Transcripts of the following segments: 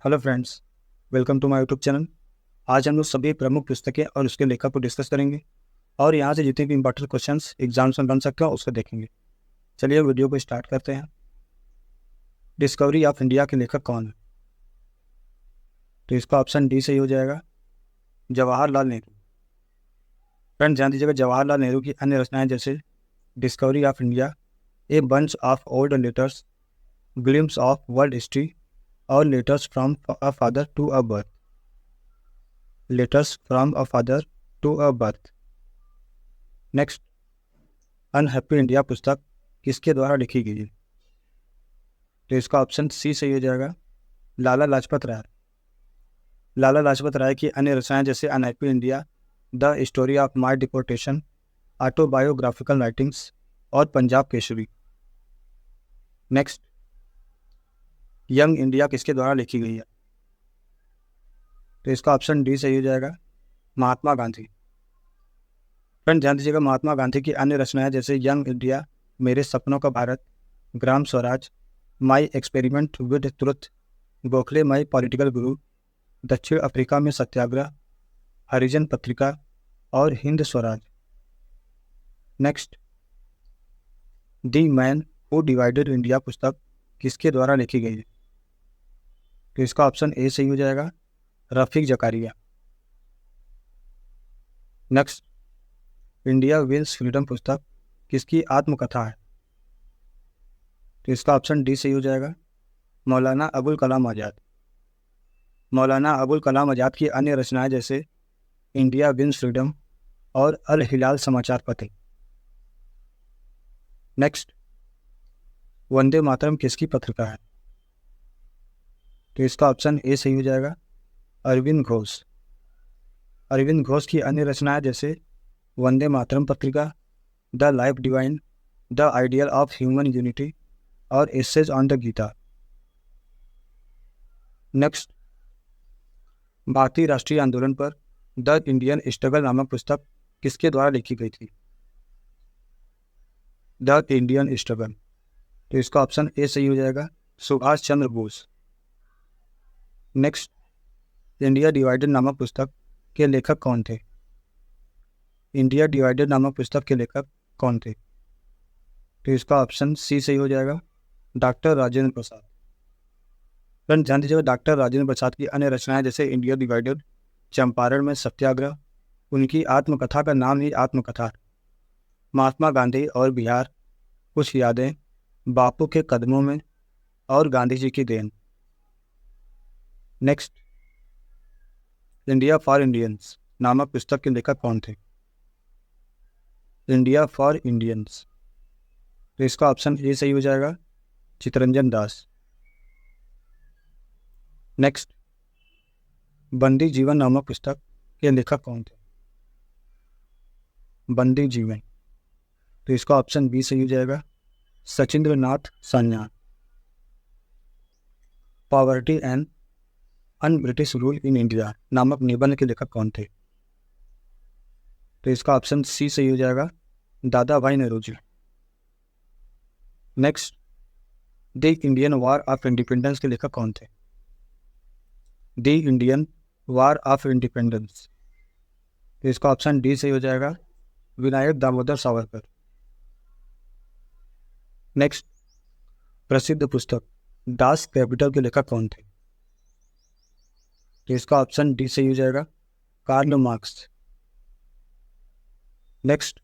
Hello friends, welcome to my YouTube channel. आज हम लोग सभी प्रमुख पुस्तकें और उसके लेखक को डिस्कस करेंगे और यहाँ से जितने भी इंपॉर्टेंट क्वेश्चंस एग्जाम्स में बन सकते हैं उसको देखेंगे। चलिए वीडियो को स्टार्ट करते हैं। डिस्कवरी ऑफ इंडिया के लेखक कौन है? तो इसका ऑप्शन डी सही हो जाएगा, जवाहरलाल नेहरू। फ्रेंड्स ध्यान दीजिएगा, जवाहरलाल नेहरू की अन्य रचनाएं जैसे discovery of India, a bunch of old letters, glimpses of world history और letters from a father to a birth. Letters from a father to a birth. Next, unhappy India पुस्तक किसके द्वारा लिखी गई है? तो इसका ऑप्शन सी सही हो जाएगा, लाला लाजपत राय। लाला लाजपत राय की अन्य रचनाएं जैसे unhappy India, the story of my deportation, autobiographical writings और Punjab Kesari. Next, young India किसके द्वारा लिखी गई है? तो इसका ऑप्शन डी सही हो जाएगा, महात्मा गांधी। फ्रेंड ध्यान दीजिएगा, महात्मा गांधी की अन्य रचनाएं जैसे यंग इंडिया, मेरे सपनों का Bharat, Gram Swaraj, my experiment with truth, Gokhale my political guru, दक्षिण अफ्रीका में सत्याग्रह, हरिजन पत्रिका और Hind Swaraj. Next, the man who divided India पुस्तक किसके द्वारा लिखी गई है? तो इसका ऑप्शन ए सही हो जाएगा, Rafiq Zakaria. Next, India wins freedom पुस्तक किसकी आत्मकथा है? तो इसका ऑप्शन डी सही हो जाएगा, मौलाना अबुल कलाम आज़ाद। मौलाना अबुल कलाम आज़ाद की अन्य रचनाएं जैसे इंडिया विंस फ्रीडम और अल हिलाल समाचार पत्र। नेक्स्ट, वंदे मातरम किसकी पत्रिका है? तो इसका ऑप्शन ए सही हो जाएगा, अरविंद घोष। अरविंद घोष की अन्य रचनाएं जैसे वंदे मातरम पत्रिका, the life divine, the ideal of human unity और essays on the Gita. Next, भारतीय राष्ट्रीय आंदोलन पर द इंडियन स्ट्रगल नामक पुस्तक किसके द्वारा लिखी गई थी? The Indian struggle. तो इसका ऑप्शन ए सही हो जाएगा, Subhash Chandra Bose. Next, India divided नामक पुस्तक के लेखक कौन थे? इंडिया डिवाइडेड नामक पुस्तक के लेखक कौन थे? तो इसका ऑप्शन सी सही हो जाएगा, डॉक्टर राजेंद्र प्रसाद। फ्रेंड ध्यान दीजिएगा, डॉक्टर राजेंद्र प्रसाद की अन्य रचनाएं जैसे इंडिया डिवाइडेड, चंपारण में सत्याग्रह, उनकी आत्मकथा का नाम ही आत्मकथा है, महात्मा गांधी और बिहार, कुछ यादें, बापू के कदमों में और गांधी जी की देन। नेक्स्ट, इंडिया फॉर इंडियंस नामक पुस्तक के लेखक कौन थे? India for Indians. तो इसका ऑप्शन ए सही हो जाएगा, चितरंजन दास। नेक्स्ट, बंदी जीवन नामक पुस्तक के लेखक कौन थे? बंदी जीवन। तो इसका ऑप्शन बी सही हो जाएगा, Sachindra Nath Sanyal. Poverty and un British rule in India नामक निबंध के लेखक कौन थे? तो इसका ऑप्शन सी सही हो जाएगा, Dadabhai Naoroji. Next, the Indian war of independence के लेखक कौन थे? The Indian war of independence. तो इसका ऑप्शन डी सही हो जाएगा, विनायक दामोदर सावरकर। नेक्स्ट, प्रसिद्ध पुस्तक दास कैपिटल के लेखक कौन थे? तो इसका ऑप्शन डी सही हो जाएगा, Karl Marx. Next,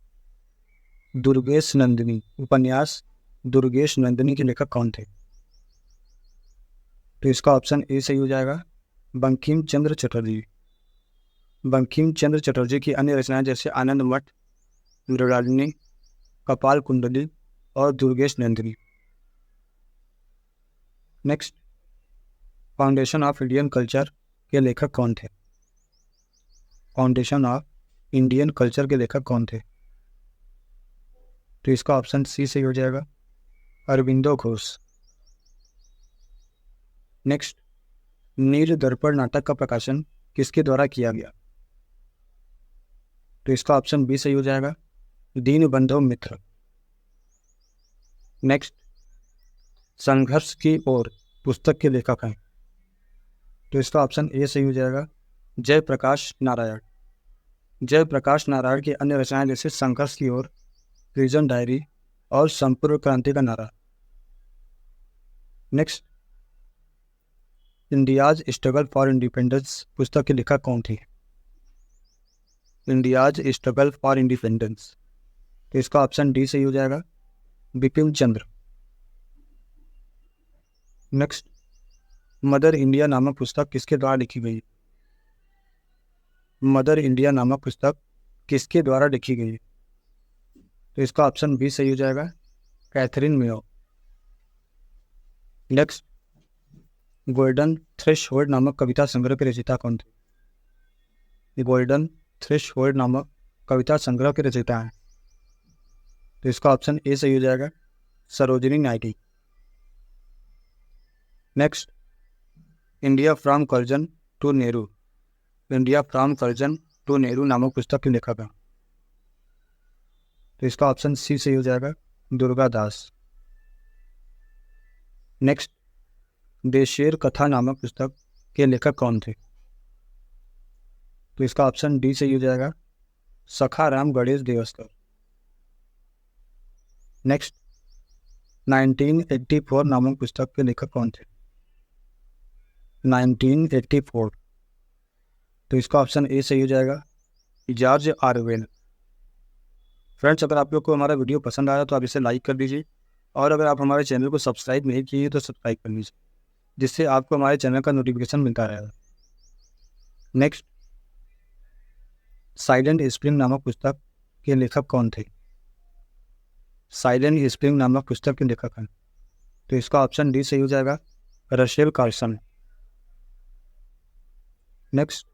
Durgesh Nandini उपन्यास दुर्गेश नंदिनी के लेखक कौन थे? तो इसका ऑप्शन ए सही हो जाएगा, बंकिम चंद्र चटर्जी। बंकिम चंद्र चटर्जी की अन्य रचनाएं जैसे आनंद मठ, मृणालिनी, कपाल कुंडली और Durgesh Nandini. Next, foundation of Indian culture के लेखक कौन थे? फाउंडेशन ऑफ इंडियन कल्चर के लेखक कौन थे? तो इसका ऑप्शन सी सही हो जाएगा, अरविंदो घोष। नेक्स्ट, नील दर्पण नाटक का प्रकाशन किसके द्वारा किया गया? तो इसका ऑप्शन बी सही हो जाएगा, दीनबंधु मित्र। नेक्स्ट, संघर्ष की ओर पुस्तक के लेखक हैं? तो इसका ऑप्शन ए सही हो जाएगा, जयप्रकाश नारायण। जयप्रकाश नारायण की अन्य रचनाएं जैसे संघर्ष की ओर, प्रिजन डायरी और संपूर्ण क्रांति का नारा। Next, India's struggle for independence पुस्तक की लेखक कौन थी? इंडियाज स्ट्रगल फॉर इंडिपेंडेंस, तो इसका ऑप्शन डी सही हो जाएगा, Bipin Chandra. Next, mother India नामक पुस्तक किसके द्वारा लिखी गई? मदर इंडिया नामक पुस्तक किसके द्वारा लिखी गई? तो इसका ऑप्शन बी सही हो जाएगा, Catherine Mayo. Next, golden threshold नामक कविता संग्रह के रचयिता कौन थे? गोल्डन थ्रेशहोल्ड नामक कविता संग्रह के रचयिता हैं, तो इसका ऑप्शन ए सही हो जाएगा, Sarojini Naidu. Next, India from Curzon to Nehru, India from Curzon to Nehru नामक पुस्तक के लेखक हैं, तो इसका ऑप्शन सी सही हो जाएगा, दुर्गा दास। नेक्स्ट, देशेर कथा नामक पुस्तक के लेखक कौन थे? तो इसका ऑप्शन डी सही हो जाएगा, सखाराम गणेश देवस्कर। नेक्स्ट, 1984 नामक पुस्तक के लेखक कौन थे? 1984, तो इसका ऑप्शन ए सही हो जाएगा, जॉर्ज ऑरवेल। फ्रेंड्स, अगर आप लोग को हमारा वीडियो पसंद आया तो आप इसे लाइक कर दीजिए, और अगर आप हमारे चैनल को सब्सक्राइब नहीं किए तो सब्सक्राइब कर लीजिए, जिससे आपको हमारे चैनल का नोटिफिकेशन मिलता रहेगा। नेक्स्ट, साइलेंट स्प्रिंग नामक पुस्तक के लेखक कौन थे? साइलेंट स्प्रिंग नामक पुस्तक के लेखक हैं, तो इसका ऑप्शन डी सही हो जाएगा, Rachel Carson. Next,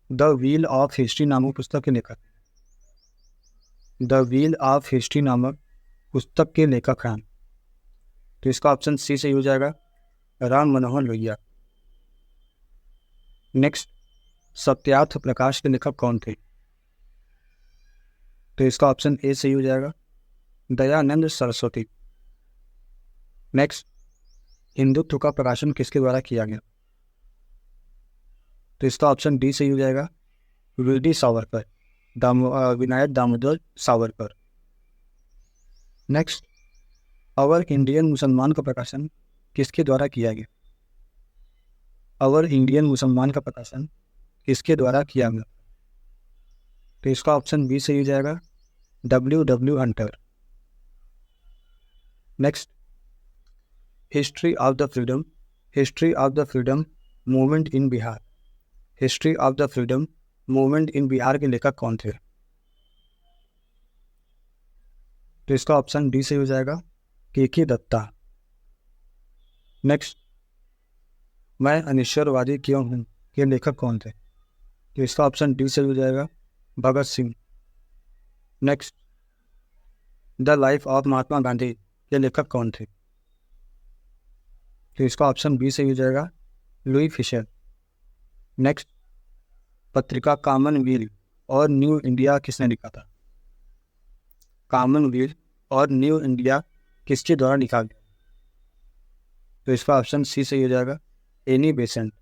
the wheel of history नामक पुस्तक के लेखक, द व्हील ऑफ हिस्ट्री नामक पुस्तक के लेखक हैं, तो इसका ऑप्शन सी सही हो जाएगा, राम मनोहर लोहिया। नेक्स्ट, सत्यार्थ प्रकाश के लेखक कौन थे? तो इसका ऑप्शन ए सही हो जाएगा, दयानंद सरस्वती। नेक्स्ट, हिंदुत्व का प्रकाशन किसके द्वारा किया गया? तो इसका ऑप्शन डी सही हो जाएगा, V D Savarkar, Vinayak Damodar Savarkar. Next, our Indian Musalman का प्रकाशन किसके द्वारा किया गया? अवर इंडियन मुसलमान का प्रकाशन किसके द्वारा किया गया? तो इसका ऑप्शन बी सही हो जाएगा, W Hunter. Next, history of the freedom, history of the freedom movement in Bihar, history of the freedom movement in Bihar के लेखक कौन थे? तो इसका ऑप्शन डी सही हो जाएगा, के दत्ता। नेक्स्ट, मैं अनिश्वरवादी क्यों हूँ के लेखक कौन थे? तो इसका ऑप्शन डी सही हो जाएगा, Bhagat Singh. Next, the life of Mahatma Gandhi के लेखक कौन थे? तो इसका ऑप्शन बी सही हो जाएगा, लुई फिशर। नेक्स्ट, पत्रिका कॉमनवेल्थ और न्यू इंडिया किसने लिखा था? कॉमनवेल्थ और न्यू इंडिया किसके द्वारा लिखा गया? तो इसका ऑप्शन सी सही हो जाएगा, एनी बेसेंट।